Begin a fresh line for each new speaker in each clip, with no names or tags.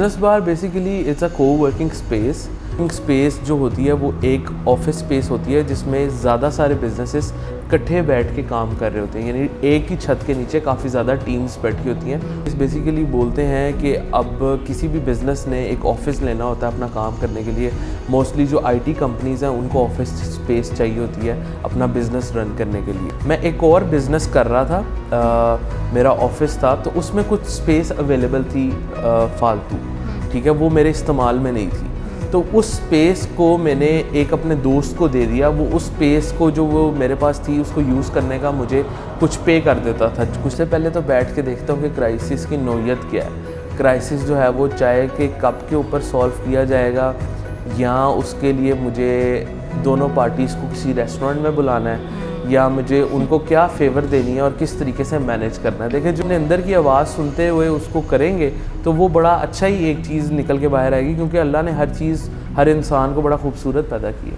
Business bar basically it's a co-working space. Space जो होती है वो एक ऑफिस स्पेस होती है जिसमें ज़्यादा सारे बिजनेसेस इकट्ठे बैठ के काम कर रहे होते हैं, यानी एक ही छत के नीचे काफ़ी ज़्यादा टीम्स बैठी होती हैं। इस बेसिकली बोलते हैं कि अब किसी भी बिज़नेस ने एक ऑफ़िस लेना होता है अपना काम करने के लिए। मोस्टली जो आईटी कंपनीज़ हैं उनको ऑफिस स्पेस चाहिए होती है अपना बिज़नेस रन करने के लिए। मैं एक और बिज़नेस कर रहा था, मेरा ऑफिस था, तो उसमें कुछ स्पेस अवेलेबल थी फालतू, ठीक है, वो मेरे इस्तेमाल में नहीं थी। तो उस स्पेस को मैंने एक अपने दोस्त को दे दिया। वो उस स्पेस को जो वो मेरे पास थी उसको यूज़ करने का मुझे कुछ पे कर देता था। कुछ से पहले तो बैठ के देखता हूँ कि क्राइसिस की नौयत क्या है। क्राइसिस जो है वो चाहे कि कब के ऊपर सॉल्व किया जाएगा या उसके लिए मुझे दोनों पार्टीज़ को किसी रेस्टोरेंट में बुलाना है या मुझे उनको क्या फ़ेवर देनी है और किस तरीके से मैनेज करना है। देखिए, जो अपने अंदर की आवाज़ सुनते हुए उसको करेंगे तो वो बड़ा अच्छा ही एक चीज़ निकल के बाहर आएगी, क्योंकि अल्लाह ने हर चीज़ हर इंसान को बड़ा खूबसूरत पैदा किया।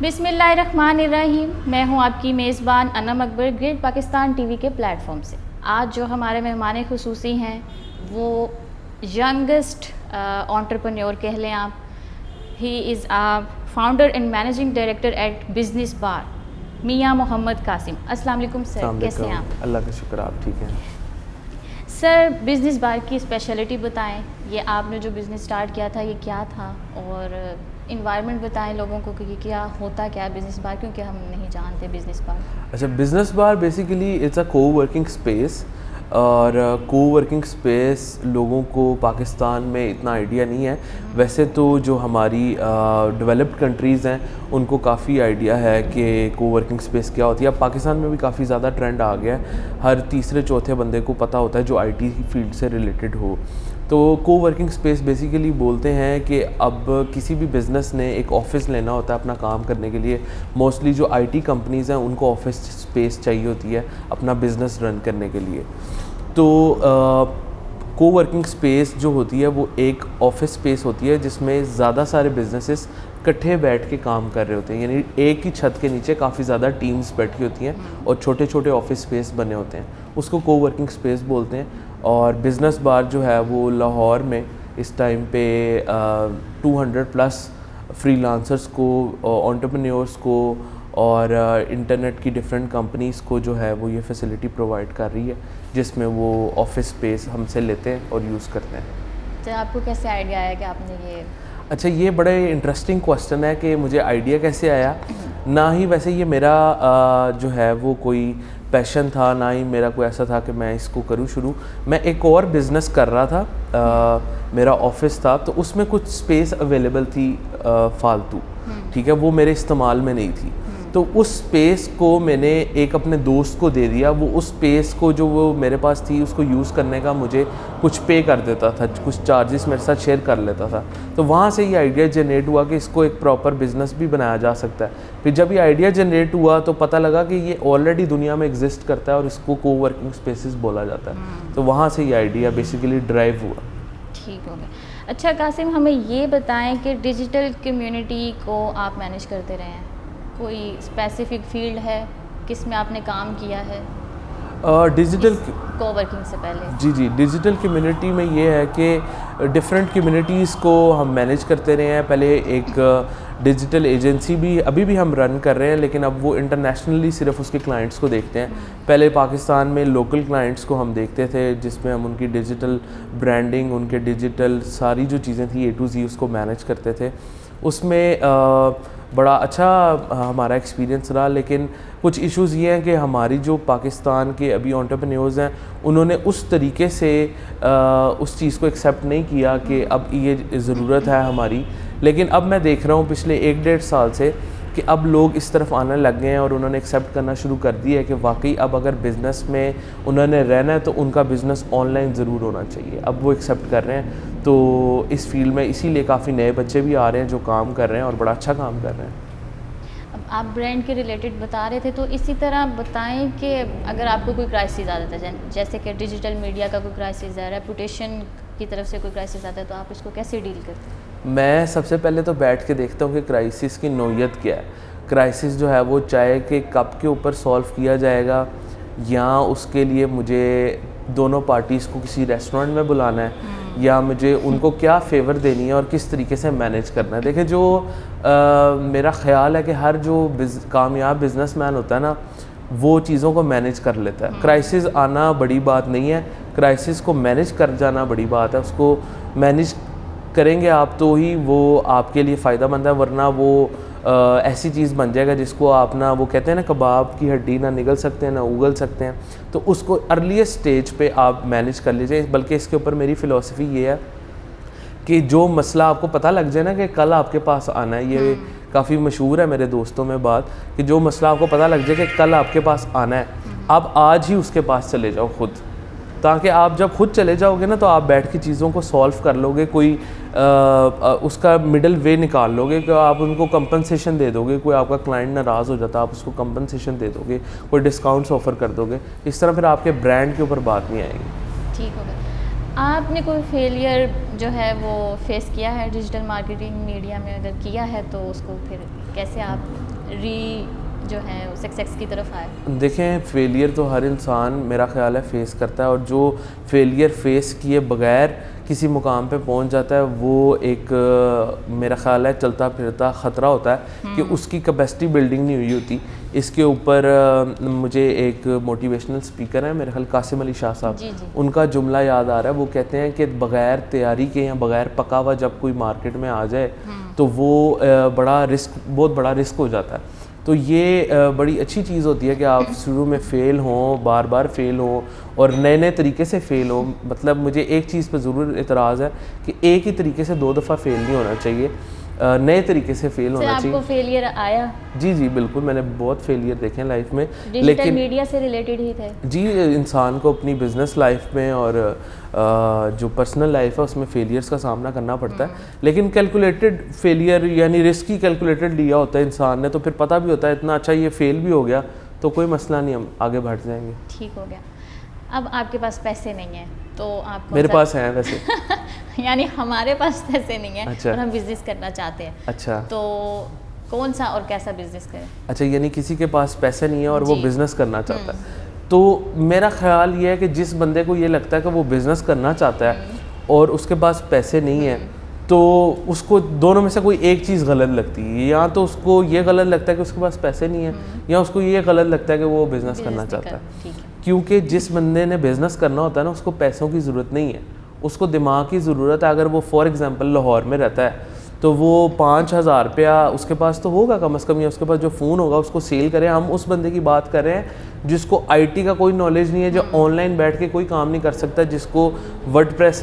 बिस्मिल्लाहिर्रहमानिर्रहीम। मैं हूँ आपकी मेज़बान अनम अकबर, ग्रेट पाकिस्तान टीवी के प्लेटफॉर्म से। आज जो हमारे मेहमान खुसूसी हैं वो यंगेस्ट एंटरप्रेन्योर कह लें आप। He is founder and managing director at business bar, Mian Mohammad Qasim. अस्सलाम वालेकुम सर, कैसे हैं आप?
अल्लाह का शुक्र, आप ठीक हैं?
सर, बिज़नेस बार की स्पेशलिटी बताएं। ये आपने जो बिज़नेस स्टार्ट किया था ये क्या था, और इन्वायरमेंट बताएं लोगों को कि क्या होता क्या है बिज़नेस बार, क्योंकि हम नहीं जानते बिज़नेस बार।
अच्छा, business bar basically it's a co-working space, और को-वर्किंग स्पेस लोगों को पाकिस्तान में इतना आइडिया नहीं है। वैसे तो जो हमारी डेवलप्ड कंट्रीज़ हैं उनको काफ़ी आइडिया है कि को-वर्किंग स्पेस क्या होती है। अब पाकिस्तान में भी काफ़ी ज़्यादा ट्रेंड आ गया है, हर तीसरे चौथे बंदे को पता होता है जो आईटी फील्ड से रिलेटेड हो। तो को-वर्किंग स्पेस बेसिकली बोलते हैं कि अब किसी भी बिज़नेस ने एक ऑफ़िस लेना होता है अपना काम करने के लिए। मोस्टली जो आईटी कंपनीज़ हैं उनको ऑफिस स्पेस चाहिए होती है अपना बिज़नेस रन करने के लिए। तो को-वर्किंग स्पेस जो होती है वो एक ऑफिस स्पेस होती है जिसमें ज़्यादा सारे बिजनेसेस इकट्ठे बैठ के काम कर रहे होते हैं, यानी एक ही छत के नीचे काफ़ी ज़्यादा टीम्स बैठी होती हैं और छोटे छोटे ऑफिस स्पेस बने होते हैं, उसको को-वर्किंग स्पेस बोलते हैं। और बिज़नेस बार जो है वो लाहौर में इस टाइम पे 200+ फ्रीलांसर्स को, एंटरप्रेन्योर्स को और इंटरनेट की डिफरेंट कंपनीज़ को जो है वो ये फैसिलिटी प्रोवाइड कर रही है, जिसमें वो ऑफिस स्पेस हमसे लेते हैं और यूज़ करते हैं।
तो आपको कैसे आइडिया आया कि आपने ये?
अच्छा, ये बड़े इंटरेस्टिंग क्वेश्चन है कि मुझे आइडिया कैसे आया। ना ही वैसे ये मेरा जो है वो कोई पैशन था, ना ही मेरा कोई ऐसा था कि मैं इसको करूँ शुरू। मैं एक और बिज़नेस कर रहा था, मेरा ऑफिस था, तो उसमें कुछ स्पेस अवेलेबल थी फालतू, ठीक है, वो मेरे इस्तेमाल में नहीं थी। तो उस स्पेस को मैंने एक अपने दोस्त को दे दिया। वो उस स्पेस को जो वो मेरे पास थी उसको यूज़ करने का मुझे कुछ पे कर देता था, कुछ चार्जेस मेरे साथ शेयर कर लेता था। तो वहाँ से ये आइडिया जनरेट हुआ कि इसको एक प्रॉपर बिज़नेस भी बनाया जा सकता है। फिर जब ये आइडिया जनरेट हुआ तो पता लगा कि ये ऑलरेडी दुनिया में एग्जिस्ट करता है और इसको को-वर्किंग स्पेसेस बोला जाता है। तो वहाँ से ये आइडिया बेसिकली ड्राइव हुआ।
ठीक हो गया। अच्छा कासिम, हमें ये बताएं कि डिजिटल कम्युनिटी को आप मैनेज करते रहे हैं, कोई स्पेसिफिक फील्ड है किसमें आपने काम किया है
डिजिटल
कोवर्किंग से पहले?
जी, डिजिटल कम्युनिटी में ये है कि डिफरेंट कम्युनिटीज़ को हम मैनेज करते रहे हैं। पहले एक डिजिटल एजेंसी भी अभी भी हम रन कर रहे हैं, लेकिन अब वो इंटरनेशनली सिर्फ उसके क्लाइंट्स को देखते हैं। पहले पाकिस्तान में लोकल क्लाइंट्स को हम देखते थे, जिसमें हम उनकी डिजिटल ब्रांडिंग, उनके डिजिटल सारी जो चीज़ें थी A to Z उसको मैनेज करते थे। उसमें बड़ा अच्छा हमारा एक्सपीरियंस रहा, लेकिन कुछ इश्यूज़ ये हैं कि हमारी जो पाकिस्तान के अभी एंटरप्रेन्योर्स हैं उन्होंने उस तरीके से उस चीज़ को एक्सेप्ट नहीं किया कि अब ये ज़रूरत है हमारी। लेकिन अब मैं देख रहा हूँ पिछले 1-1.5 साल से कि अब लोग इस तरफ आने लग गए हैं और उन्होंने एक्सेप्ट करना शुरू कर दिया है कि वाकई अब अगर बिज़नेस में उन्होंने रहना है तो उनका बिज़नेस ऑनलाइन ज़रूर होना चाहिए। अब वो एक्सेप्ट कर रहे हैं। तो इस फील्ड में इसीलिए काफ़ी नए बच्चे भी आ रहे हैं जो काम कर रहे हैं और बड़ा अच्छा काम कर रहे हैं।
अब आप ब्रांड के रिलेटेड बता रहे थे, तो इसी तरह बताएं कि अगर आपको कोई क्राइसिस आता है, जैसे कि डिजिटल मीडिया का कोई क्राइसिस है, रेपुटेशन की तरफ से कोई क्राइसिस आता है, तो आप इसको कैसे डील करते हैं?
मैं सबसे पहले तो बैठ के देखता हूँ कि क्राइसिस की नौयत क्या है। क्राइसिस जो है वो चाहे कि कब के ऊपर सॉल्व किया जाएगा या उसके लिए मुझे दोनों पार्टीज़ को किसी रेस्टोरेंट में बुलाना है या मुझे उनको क्या फेवर देनी है और किस तरीके से मैनेज करना है। देखिए, जो मेरा ख्याल है कि हर जो कामयाब बिजनेसमैन होता है ना, वो चीज़ों को मैनेज कर लेता है। क्राइसिस आना बड़ी बात नहीं है, क्राइसिस को मैनेज कर जाना बड़ी बात है। उसको मैनेज करेंगे आप तो ही वो आपके लिए फ़ायदा मंद है, वरना वो ऐसी चीज़ बन जाएगा जिसको आप ना, वो कहते हैं ना, कबाब की हड्डी ना निगल सकते हैं ना उगल सकते हैं। तो उसको अर्लीस्ट स्टेज पे आप मैनेज कर लीजिए। बल्कि इसके ऊपर मेरी फ़िलॉसफी ये है कि जो मसला आपको पता लग जाए ना कि कल आपके पास आना है, ये काफ़ी मशहूर है मेरे दोस्तों में बात, कि जो मसला आपको पता लग जाए कि कल आपके पास आना है, आप आज ही उसके पास चले जाओ खुद, ताकि आप जब खुद चले जाओगे ना तो आप बैठ के चीज़ों को सॉल्व कर लोगे, कोई उसका मिडल वे निकाल लोगे कि आप उनको कंपनसेशन दे दोगे। कोई आपका क्लाइंट नाराज़ हो जाता है, आप उसको कंपनसेशन दे दोगे, कोई डिस्काउंट्स ऑफ़र कर दोगे। इस तरह फिर आपके ब्रांड के ऊपर बात नहीं आएगी।
ठीक हो गया। आपने कोई फेलियर जो है वो फेस किया है डिजिटल मार्केटिंग मीडिया में? अगर किया है तो उसको फिर कैसे आप जो है सक्सेस की तरफ आए?
देखें, फेलियर तो हर इंसान मेरा ख्याल है फेस करता है, और जो फेलियर फेस किए बगैर किसी मुकाम पे पहुंच जाता है वो एक मेरा ख्याल है चलता फिरता ख़तरा होता है कि उसकी कैपेसिटी बिल्डिंग नहीं हुई होती। इसके ऊपर मुझे एक मोटिवेशनल स्पीकर है, मेरे ख्याल कासिम अली शाह साहब, उनका जुमला याद आ रहा है। वो कहते हैं कि बग़ैर तैयारी के या बग़ैर पका हुआ जब कोई मार्केट में आ जाए तो वो बहुत बड़ा रिस्क हो जाता है। तो ये बड़ी अच्छी चीज़ होती है कि आप शुरू में फ़ेल हों, बार बार फ़ेल हों और नए नए तरीके से फ़ेल हो। मतलब मुझे एक चीज़ पर ज़रूर एतराज़ है कि एक ही तरीके से 2 दफ़ा फ़ेल नहीं होना चाहिए, नए तरीके से फ़ेल होना चाहिए।
आपको फेलियर आया?
जी बिल्कुल, मैंने बहुत फेलियर देखे हैं लाइफ में।
लेकिन मीडिया से रिलेटेड ही थे? जी,
इंसान को अपनी बिज़नेस लाइफ में और जो पर्सनल लाइफ है उसमें फेलियर्स का सामना करना पड़ता है। लेकिन कैलकुलेटेड फेलियर यानी रिस्क ही कैलकुलेटेड लिया होता है इंसान ने, तो फिर पता भी होता है इतना अच्छा ये फेल भी हो गया तो कोई मसला नहीं, हम आगे बढ़ जाएंगे।
ठीक हो गया। अब आपके पास पैसे नहीं है तो आप
मेरे पास हैं वैसे
यानी हमारे पास पैसे नहीं है।
अच्छा।
और हम बिजनेस करना चाहते हैं।
अच्छा,
तो कौन सा और कैसा बिजनेस करें?
अच्छा, यानी किसी के पास पैसे नहीं है और वो बिज़नेस करना चाहता है, तो मेरा ख्याल ये है कि जिस बंदे को ये लगता है कि वो बिज़नेस करना चाहता है और उसके पास पैसे नहीं है, तो उसको दोनों में से कोई एक चीज़ गलत लगती है। या तो उसको ये गलत लगता है कि उसके पास पैसे नहीं है, या उसको ये गलत लगता है कि वो बिज़नेस करना चाहता है। क्योंकि जिस बंदे ने बिज़नेस करना होता है ना, उसको पैसों की ज़रूरत नहीं है, उसको दिमाग की ज़रूरत है। अगर वो फॉर एग्ज़ाम्पल लाहौर में रहता है तो वो 5,000 रुपया उसके पास तो होगा कम से कम, या उसके पास जो फ़ोन होगा उसको सेल करें। हम उस बंदे की बात कर रहे हैं जिसको आईटी का कोई नॉलेज नहीं है, जो ऑनलाइन बैठ के कोई काम नहीं कर सकता, जिसको वर्डप्रेस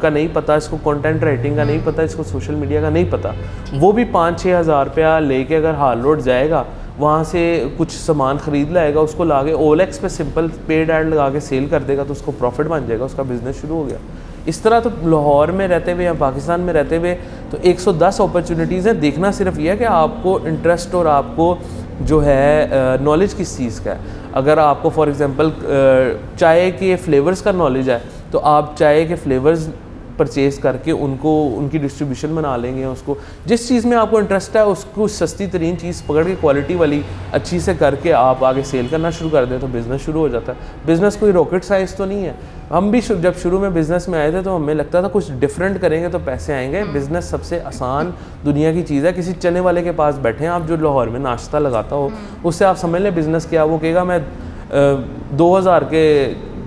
का नहीं पता, इसको कंटेंट राइटिंग का नहीं पता, इसको सोशल मीडिया का नहीं पता। वो भी 5-6 हज़ार रुपया लेके अगर हाल रोड जाएगा, वहाँ से कुछ सामान ख़रीद लाएगा, उसको लाके OLX पे सिंपल पेड ऐड लगा के सेल कर देगा तो उसको प्रॉफिट बन जाएगा, उसका बिज़नेस शुरू हो गया। इस तरह तो लाहौर में रहते हुए या पाकिस्तान में रहते हुए तो 110 अपॉर्चुनिटीज़ हैं। देखना सिर्फ ये है कि आपको इंटरेस्ट और आपको जो है नॉलेज किस चीज़ का है। अगर आपको फॉर एग्ज़ाम्पल चाय के फ्लेवर्स का नॉलेज है तो आप चाय के फ्लेवर्स परचेज़ करके उनकी डिस्ट्रीब्यूशन बना लेंगे। उसको जिस चीज़ में आपको इंटरेस्ट है उसको सस्ती तरीन चीज़ पकड़ के क्वालिटी वाली अच्छी से करके आप आगे सेल करना शुरू कर दें तो बिज़नेस शुरू हो जाता है। बिज़नेस कोई रॉकेट साइंस तो नहीं है। हम भी जब शुरू में बिज़नेस में आए थे तो हमें लगता था कुछ डिफरेंट करेंगे तो पैसे आएंगे। बिज़नेस सबसे आसान दुनिया की चीज़ है। किसी चने वाले के पास बैठे हैं आप जो लाहौर में नाश्ता लगाता हो, उससे आप समझ लें बिज़नेस क्या। वो कहेगा मैं 2000 के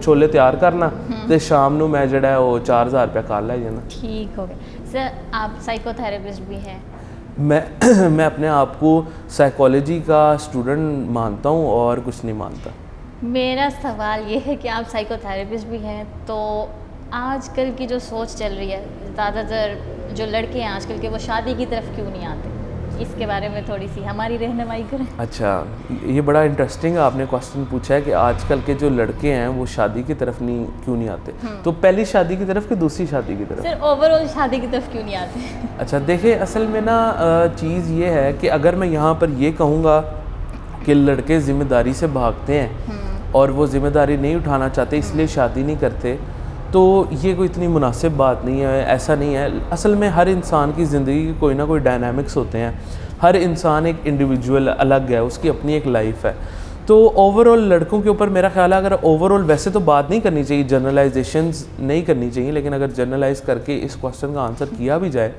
छोले तैयार करना तो शाम ਨੂੰ मैं जड़ा वो 4000 रुपया कर लै जाना।
ठीक हो गया। सर आप साइकोथेरेपिस्ट भी हैं?
मैं अपने आप को साइकोलॉजी का स्टूडेंट मानता हूँ और कुछ नहीं मानता।
मेरा सवाल ये है कि आप साइकोथेरेपिस्ट भी हैं, तो आजकल की जो सोच चल रही है, ज़्यादातर जो लड़के हैं आजकल के वो शादी की तरफ क्यों नहीं आते, इसके बारे में थोड़ी सी हमारी रहनुमाई करें।
अच्छा, ये बड़ा इंटरेस्टिंग आपने क्वेश्चन पूछा है कि आजकल के जो लड़के हैं वो शादी की तरफ क्यों नहीं आते। तो पहली शादी की तरफ कि दूसरी शादी की तरफ?
सर ओवरऑल शादी की तरफ क्यों नहीं आते?
अच्छा देखिए, असल में ना चीज़ ये है कि अगर मैं यहाँ पर ये कहूँगा कि लड़के ज़िम्मेदारी से भागते हैं और वो ज़िम्मेदारी नहीं उठाना चाहते इसलिए शादी नहीं करते, तो ये कोई इतनी मुनासिब बात नहीं है। ऐसा नहीं है। असल में हर इंसान की ज़िंदगी के कोई ना कोई डायनामिक्स होते हैं। हर इंसान एक इंडिविजुअल अलग है, उसकी अपनी एक लाइफ है। तो ओवरऑल लड़कों के ऊपर मेरा ख्याल है, अगर ओवरऑल वैसे तो बात नहीं करनी चाहिए, जनरलाइजेशंस नहीं करनी चाहिए, लेकिन अगर जनरलाइज करके इस क्वेश्चन का आंसर किया भी जाए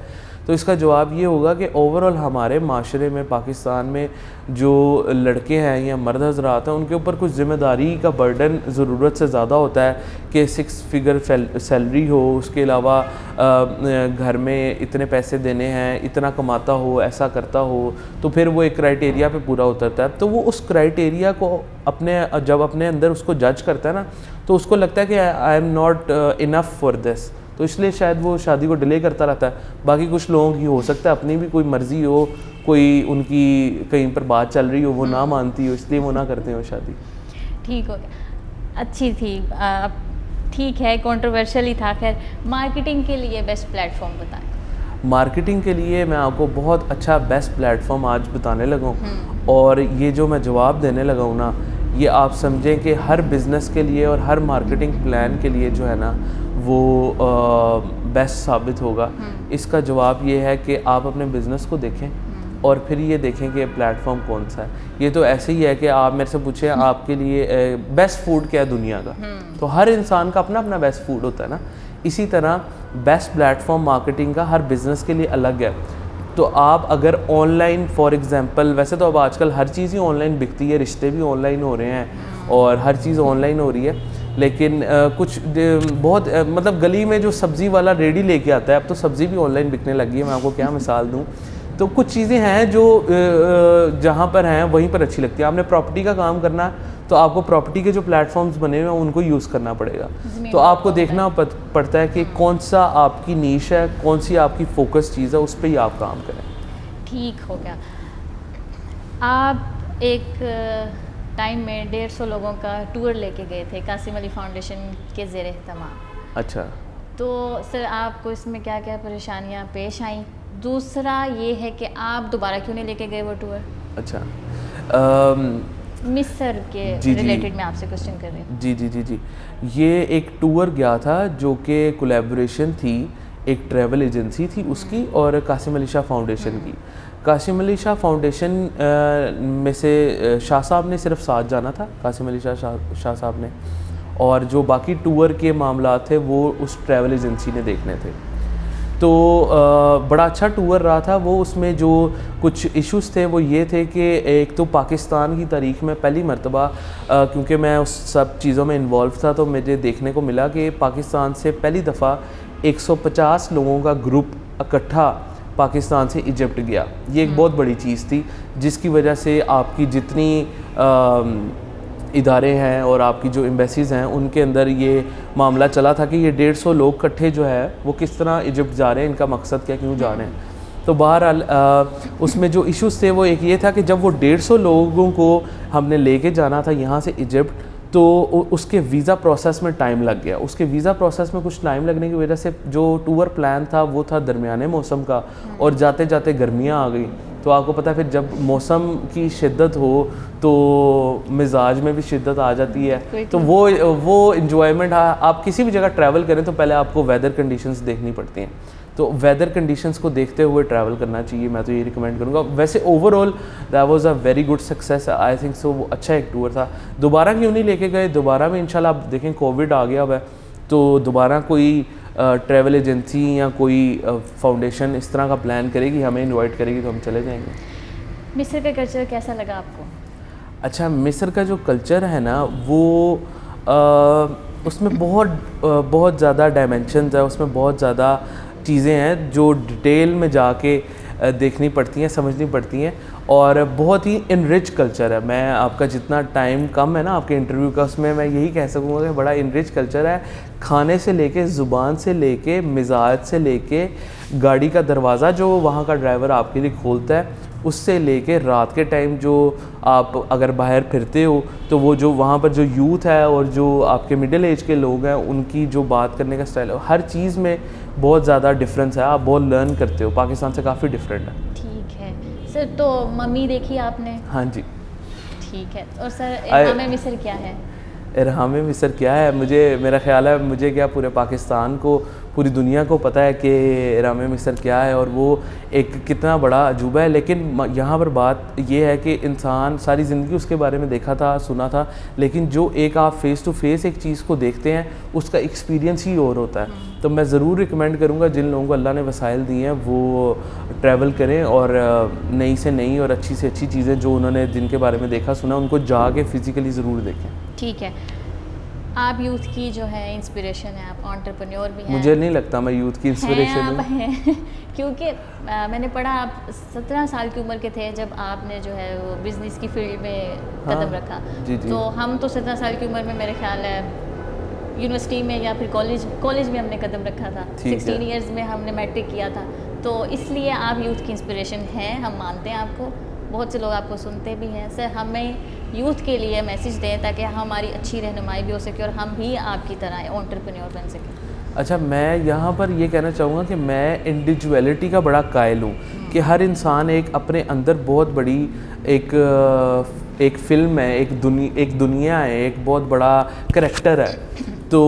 तो इसका जवाब ये होगा कि ओवरऑल हमारे माशरे में, पाकिस्तान में जो लड़के हैं या मर्द हजरात हैं, उनके ऊपर कुछ ज़िम्मेदारी का बर्डन ज़रूरत से ज़्यादा होता है कि 6 फिगर सैलरी हो, उसके अलावा घर में इतने पैसे देने हैं, इतना कमाता हो, ऐसा करता हो, तो फिर वो एक क्राइटेरिया पे पूरा उतरता है। तो वो उस क्राइटेरिया को जब अपने अंदर उसको जज करता है ना, तो उसको लगता है कि I am not enough for this, तो इसलिए शायद वो शादी को डिले करता रहता है। बाकी कुछ लोगों की हो सकता है अपनी भी कोई मर्ज़ी हो, कोई उनकी कहीं पर बात चल रही हो, वो ना मानती हो, इसलिए वो ना करते हो शादी।
ठीक हो गया, अच्छी थी। ठीक है, कंट्रोवर्शियल ही था। खैर, मार्केटिंग के लिए बेस्ट प्लेटफॉर्म बताएं।
मार्केटिंग के लिए मैं आपको बहुत अच्छा बेस्ट प्लेटफॉर्म आज बताने लगा हूँ, और ये जो मैं जवाब देने लगा हूँ ना, ये आप समझें कि हर बिज़नेस के लिए और हर मार्केटिंग प्लान के लिए जो है ना, वो बेस्ट साबित होगा। इसका जवाब ये है कि आप अपने बिज़नेस को देखें और फिर ये देखें कि प्लेटफॉर्म कौन सा है। ये तो ऐसे ही है कि आप मेरे से पूछें आपके लिए बेस्ट फूड क्या है दुनिया का, तो हर इंसान का अपना अपना बेस्ट फूड होता है ना। इसी तरह बेस्ट प्लेटफॉर्म मार्केटिंग का हर बिज़नेस के लिए अलग है। तो आप अगर ऑनलाइन फॉर एग्ज़ाम्पल, वैसे तो अब आजकल हर चीज़ ही ऑनलाइन बिकती है, रिश्ते भी ऑनलाइन हो रहे हैं और हर चीज़ ऑनलाइन हो रही है, लेकिन कुछ बहुत मतलब गली में जो सब्ज़ी वाला रेडी लेके आता है, अब तो सब्ज़ी भी ऑनलाइन बिकने लगी है। मैं आपको क्या मिसाल दूँ, तो कुछ चीज़ें हैं जो जहाँ पर हैं वहीं पर अच्छी लगती है। आपने प्रॉपर्टी का काम करना है तो आपको प्रॉपर्टी के जो प्लेटफॉर्म्स बने हुए हैं उनको यूज़ करना पड़ेगा। तो आपको देखना पड़ता है कि कौन सा आपकी नीश है, कौन सी आपकी फोकस चीज़ है, उस पर ही आप काम करें।
ठीक हो गया। आप एक टाइम में 150 लोगों का टूर लेके गए थे कासिम अली फाउंडेशन के ज़ेर एहतमाम।
अच्छा,
तो सर आपको इसमें क्या क्या परेशानियाँ पेश आईं? दूसरा ये है कि आप दोबारा क्यों नहीं लेके गए वो टूर?
अच्छा,
मिस्र के रिलेटेड मैं आपसे क्वेश्चन कर रही हूँ।
जी जी जी जी, ये एक टूर गया था जो कि कोलैबोरेशन थी, एक ट्रैवल एजेंसी थी उसकी और कासिम अली शाह फाउंडेशन की। कासिम अली शाह फाउंडेशन में से शाह साहब ने सिर्फ साथ जाना था, कासिम अली शाह साहब ने, और जो बाकी टूर के मामला थे वो उस ट्रैवल एजेंसी ने देखने थे। तो बड़ा अच्छा टूर रहा था वो। उसमें जो कुछ इश्यूज़ थे वो ये थे कि एक तो पाकिस्तान की तारीख़ में पहली मरतबा, क्योंकि मैं उस सब चीज़ों में इन्वॉल्व था, तो मुझे देखने को मिला कि पाकिस्तान से पहली दफ़ा 150 लोगों का ग्रुप इकट्ठा पाकिस्तान से इजिप्ट गया। ये एक बहुत बड़ी चीज़ थी, जिसकी वजह से आपकी जितनी इदारे हैं और आपकी जो एम्बेसीज़ हैं उनके अंदर ये मामला चला था कि ये 150 लोग इकट्ठे जो है वो किस तरह इजिप्ट जा रहे हैं, इनका मकसद क्या, क्यों जा रहे हैं। तो बहरहाल उसमें जो इश्यूज़ थे वो एक ये था कि जब वो 150 लोगों को हमने लेके जाना था यहाँ से इजिप्ट, तो उसके वीज़ा प्रोसेस में टाइम लग गया। उसके वीज़ा प्रोसेस में कुछ टाइम लगने की वजह से जो टूर प्लान था वो था दरमियाने मौसम का, और जाते जाते गर्मियाँ आ गई। तो आपको पता है फिर जब मौसम की शिद्दत हो तो मिजाज में भी शिद्दत आ जाती है। तो वो इन्जॉयमेंट, आप किसी भी जगह ट्रैवल करें तो पहले आपको वेदर कंडीशंस देखनी पड़ती हैं। तो वेदर कंडीशंस को देखते हुए ट्रैवल करना चाहिए, मैं तो ये रिकमेंड करूँगा। वैसे overall that was a very good success, I think so. वो अच्छा एक टूर था। दोबारा क्यों नहीं लेके गए? दोबारा में इंशाल्लाह आप देखें कोविड आ गया हुआ है, तो दोबारा कोई ट्रैवल एजेंसी या कोई फाउंडेशन इस तरह का प्लान करेगी, हमें इनवाइट करेगी तो हम चले जाएंगे।
मिस्र का कल्चर कैसा लगा आपको?
अच्छा, मिस्र का जो कल्चर है ना वो उसमें बहुत ज़्यादा डायमेंशंस है, उसमें बहुत ज़्यादा चीज़ें हैं जो डिटेल में जाके देखनी पड़ती हैं, समझनी पड़ती हैं, और बहुत ही इनरिच कल्चर है। मैं आपका जितना टाइम कम है ना आपके इंटरव्यू का, उसमें मैं यही कह सकूँगा कि बड़ा इनरिच कल्चर है। खाने से लेके, ज़ुबान से लेके, मिजाज से लेके, गाड़ी का दरवाज़ा जो वहाँ का ड्राइवर आपके लिए खोलता है, उससे लेके रात के टाइम जो आप अगर बाहर फिरते हो तो वो जो वहाँ पर जो यूथ है और जो आपके मिडिल एज के लोग हैं उनकी जो बात करने का स्टाइल है, हर चीज़ में बहुत ज़्यादा डिफरेंस है। आप बहुत लर्न करते हो, पाकिस्तान से काफ़ी डिफरेंट है।
ठीक है सर, तो मम्मी देखी आपने?
हाँ जी।
ठीक है, और सर इरहाम मिस्र क्या है?
इरहाम मिस्र क्या है, मुझे मेरा ख्याल है मुझे क्या पूरे पाकिस्तान को पूरी दुनिया को पता है कि रामे मिस्र क्या है और वो एक कितना बड़ा अजूबा है। लेकिन यहाँ पर बात ये है कि इंसान सारी ज़िंदगी उसके बारे में देखा था, सुना था, लेकिन जो एक आप फ़ेस टू फेस एक चीज़ को देखते हैं उसका एक्सपीरियंस ही और होता है। तो मैं ज़रूर रिकमेंड करूँगा जिन लोगों को अल्लाह ने वसाइल दिए हैं वो ट्रैवल करें और नई से नई और अच्छी से अच्छी चीज़ें जो उन्होंने जिनके बारे में देखा सुना उनको जाके फ़िज़िकली ज़रूर देखें।
ठीक है, आप यूथ की जो है इंस्पिरेशन है, आप एंटरप्रेन्योर भी हैं।
मुझे नहीं लगता मैं यूथ की इंस्पिरेशन हूँ।
हैं क्योंकि मैंने पढ़ा आप 17 साल की उम्र के थे जब आपने जो है वो बिज़नेस की फील्ड में कदम रखा।
जी जी।
तो हम तो 17 साल की उम्र में मेरे ख्याल है यूनिवर्सिटी में या फिर कॉलेज में हमने कदम रखा था। 16 इयर्स में हमने मैट्रिक किया था। तो इसलिए आप यूथ की इंस्पिरेशन हैं, हम मानते हैं आपको, बहुत से लोग आपको सुनते भी हैं। सर हमें यूथ के लिए मैसेज दें ताकि हमारी अच्छी रहनुमाई भी हो सके और हम भी आपकी तरह एंटरप्रेन्योर बन सकें।
अच्छा, मैं यहाँ पर ये कहना चाहूँगा कि मैं इंडिविजुअलिटी का बड़ा कायल हूँ कि हर इंसान एक अपने अंदर बहुत बड़ी एक फ़िल्म है, एक दुनिया है, एक बहुत बड़ा करैक्टर है। तो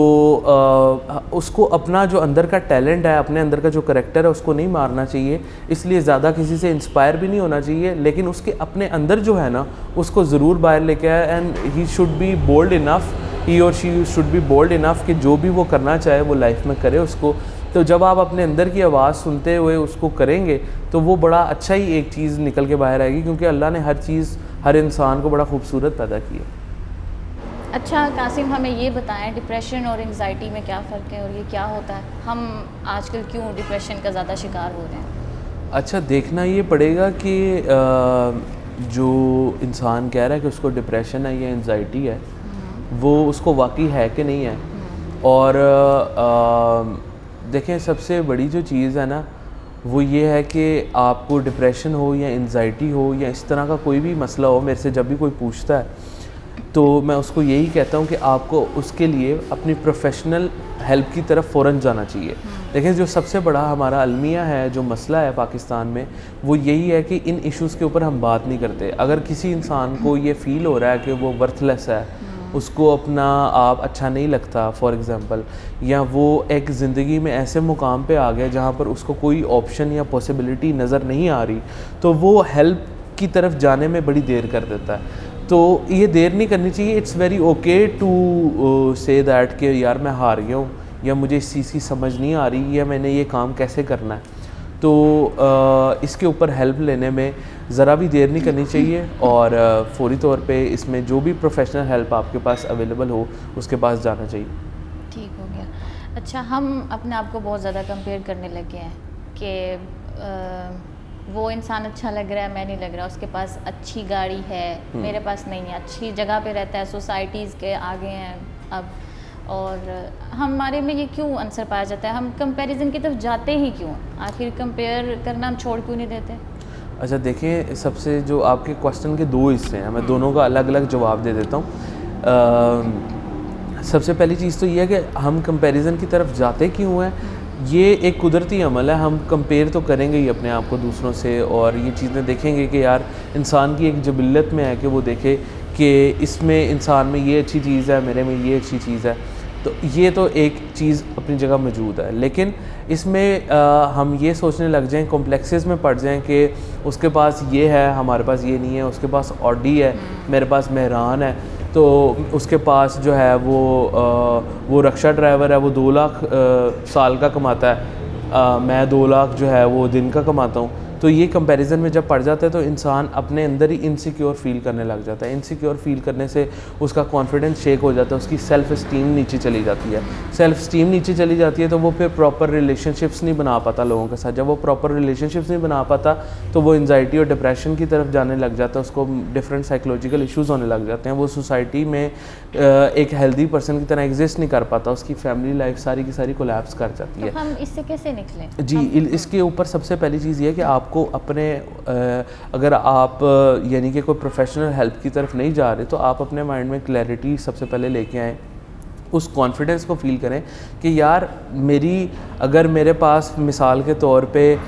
उसको अपना जो अंदर का टैलेंट है, अपने अंदर का जो करैक्टर है उसको नहीं मारना चाहिए, इसलिए ज़्यादा किसी से इंस्पायर भी नहीं होना चाहिए, लेकिन उसके अपने अंदर जो है ना उसको ज़रूर बाहर लेके आए and he should be bold enough, he और she should be bold enough कि जो भी वो करना चाहे वो लाइफ में करे उसको। तो जब आप अपने अंदर की आवाज़ सुनते हुए उसको करेंगे तो वो बड़ा अच्छा ही एक चीज़ निकल के बाहर आएगी, क्योंकि अल्लाह ने हर चीज़ हर इंसान को बड़ा खूबसूरत पैदा किया।
अच्छा कासिम, हमें ये बताएं डिप्रेशन और एंग्जाइटी में क्या फ़र्क है और ये क्या होता है? हम आजकल क्यों डिप्रेशन का ज़्यादा शिकार हो रहे हैं?
अच्छा, देखना ये पड़ेगा कि जो इंसान कह रहा है कि उसको डिप्रेशन है या एंग्जाइटी है वो उसको वाकई है कि नहीं है। और देखें, सबसे बड़ी जो चीज़ है ना वो ये है कि आपको डिप्रेशन हो या एंग्जाइटी हो या इस तरह का कोई भी मसला हो, मेरे से जब भी कोई पूछता है तो मैं उसको यही कहता हूँ कि आपको उसके लिए अपनी प्रोफेशनल हेल्प की तरफ फ़ौरन जाना चाहिए। देखिए, जो सबसे बड़ा हमारा अलमिया है, जो मसला है पाकिस्तान में, वो यही है कि इन इश्यूज़ के ऊपर हम बात नहीं करते। अगर किसी इंसान को ये फ़ील हो रहा है कि वो वर्थलेस है, उसको अपना आप अच्छा नहीं लगता फॉर एग्ज़ाम्पल, या वो एक ज़िंदगी में ऐसे मुकाम पे आ गया जहाँ पर उसको कोई ऑप्शन या पॉसिबिलिटी नज़र नहीं आ रही, तो वो हेल्प की तरफ जाने में बड़ी देर कर देता है। तो ये देर नहीं करनी चाहिए। It's very okay to say that कि यार मैं हार गया हूँ या मुझे इस चीज़ की समझ नहीं आ रही या मैंने ये काम कैसे करना है, तो इसके ऊपर हेल्प लेने में ज़रा भी देर नहीं करनी चाहिए और फौरी तौर पे इसमें जो भी प्रोफेशनल हेल्प आपके पास अवेलेबल हो उसके पास जाना चाहिए।
ठीक हो गया। अच्छा, हम अपने आप को बहुत ज़्यादा कंपेयर करने लगे हैं कि वो इंसान अच्छा लग रहा है, मैं नहीं लग रहा, उसके पास अच्छी गाड़ी है, मेरे पास नहीं है, अच्छी जगह पे रहता है, सोसाइटीज़ के आगे हैं अब, और हमारे में ये क्यों आंसर पाया जाता है? हम कंपैरिजन की तरफ जाते ही क्यों? आखिर कंपेयर करना हम छोड़ क्यों नहीं देते?
अच्छा, देखिए, सबसे जो आपके क्वेश्चन के दो हिस्से हैं, मैं दोनों का अलग अलग जवाब दे देता हूँ। सबसे पहली चीज़ तो ये है कि हम कंपैरिजन की तरफ जाते क्यों हैं। ये एक कुदरती अमल है, हम कंपेयर तो करेंगे ही अपने आप को दूसरों से और ये चीज़ें देखेंगे कि यार इंसान की एक जबिल्लत में है कि वो देखे कि इसमें इंसान में ये अच्छी चीज़ है, मेरे में ये अच्छी चीज़ है। तो ये तो एक चीज़ अपनी जगह मौजूद है, लेकिन इसमें हम ये सोचने लग जाएं, कॉम्प्लेक्सेस में पड़ जाएं कि उसके पास ये है, हमारे पास ये नहीं है, उसके पास ऑडी है, मेरे पास मेहरान है, तो उसके पास जो है वो रक्षा ड्राइवर है, वो 2 लाख साल का कमाता है, मैं 2 लाख जो है वो दिन का कमाता हूँ। तो ये कंपैरिजन में जब पड़ जाता है तो इंसान अपने अंदर ही इनसिक्योर फील करने लग जाता है। इनसिक्योर फील करने से उसका कॉन्फिडेंस शेक हो जाता है, उसकी सेल्फ़ इस्टीम नीचे चली जाती है। सेल्फ़ इस्टीम नीचे चली जाती है तो वो फिर प्रॉपर रिलेशनशिप्स नहीं बना पाता लोगों के साथ। जब वो प्रॉपर रिलेशनशिप्स नहीं बना पाता तो वो एंजाइटी और डिप्रेशन की तरफ जाने लग जाता है, उसको डिफरेंट साइकोलॉजिकल इश्यूज़ होने लग जाते हैं। वो सोसाइटी में एक हेल्दी पर्सन की तरह एग्जिस्ट नहीं कर पाता, उसकी फैमिली लाइफ सारी की सारी कोलैप्स कर जाती है।
तो हम इससे कैसे निकलें?
जी, इसके ऊपर सबसे पहली चीज़ ये है कि आपको अपने अगर आप यानी कि कोई प्रोफेशनल हेल्प की तरफ नहीं जा रहे तो आप अपने माइंड में क्लैरिटी सबसे पहले लेके आएँ उस कॉन्फिडेंस को फ़ील करें कि यार अगर मेरे पास मिसाल के तौर पे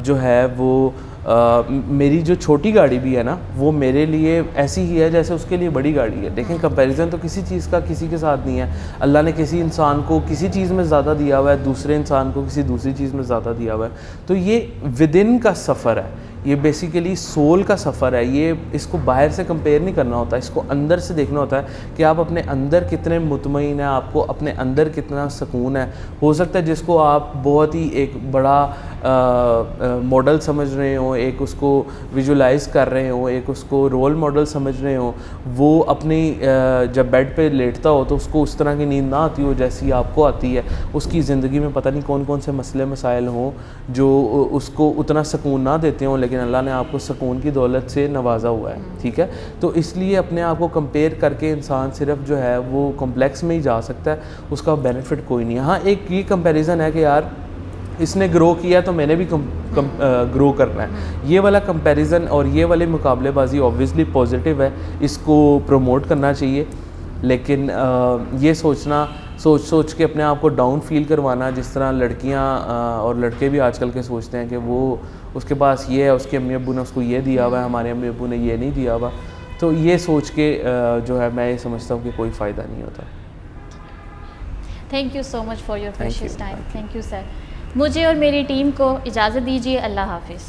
जो है वो मेरी जो छोटी गाड़ी भी है ना, वो मेरे लिए ऐसी ही है जैसे उसके लिए बड़ी गाड़ी है। देखें, कंपैरिजन तो किसी चीज़ का किसी के साथ नहीं है। अल्लाह ने किसी इंसान को किसी चीज़ में ज़्यादा दिया हुआ है, दूसरे इंसान को किसी दूसरी चीज़ में ज़्यादा दिया हुआ है। तो ये विद इन का सफ़र है, ये बेसिकली सोल का सफ़र है। ये इसको बाहर से कंपेयर नहीं करना होता, इसको अंदर से देखना होता है कि आप अपने अंदर कितने मुतमईन हैं, आपको अपने अंदर कितना सुकून है। हो सकता है जिसको आप बहुत ही एक बड़ा मॉडल समझ रहे हो, एक उसको विजुलाइज़ कर रहे हो, एक उसको रोल मॉडल समझ रहे हो, वो अपनी जब बेड पे लेटता हो तो उसको उस तरह की नींद ना आती हो जैसी आपको आती है। उसकी ज़िंदगी में पता नहीं कौन कौन से मसले मसाइल हों जो उसको उतना सुकून ना देते हों, लेकिन अल्लाह ने आपको सुकून की दौलत से नवाजा हुआ है। ठीक है, तो इसलिए अपने आप को कंपेयर करके इंसान सिर्फ जो है वो कॉम्प्लेक्स में ही जा सकता है, उसका बेनिफिट कोई नहीं। हाँ, एक ये कंपैरिजन है कि यार इसने ग्रो किया तो मैंने भी ग्रो करना है। ये वाला कंपैरिजन और ये वाली मुकाबलेबाजी ऑब्वियसली पॉजिटिव है, इसको प्रमोट करना चाहिए। लेकिन ये सोच के अपने आप को डाउन फील करवाना, जिस तरह लड़कियां और लड़के भी आजकल के सोचते हैं कि वो उसके पास ये है, उसके अम्मी अब्बू ने उसको ये दिया हुआ है, हमारे अम्मी अब्बू ने ये नहीं दिया हुआ, तो ये सोच के जो है मैं ये समझता हूँ कि कोई फ़ायदा नहीं होता।
Thank you so much for your precious time. Thank you sir. मुझे और मेरी टीम को इजाज़त दीजिए। अल्लाह हाफिज़।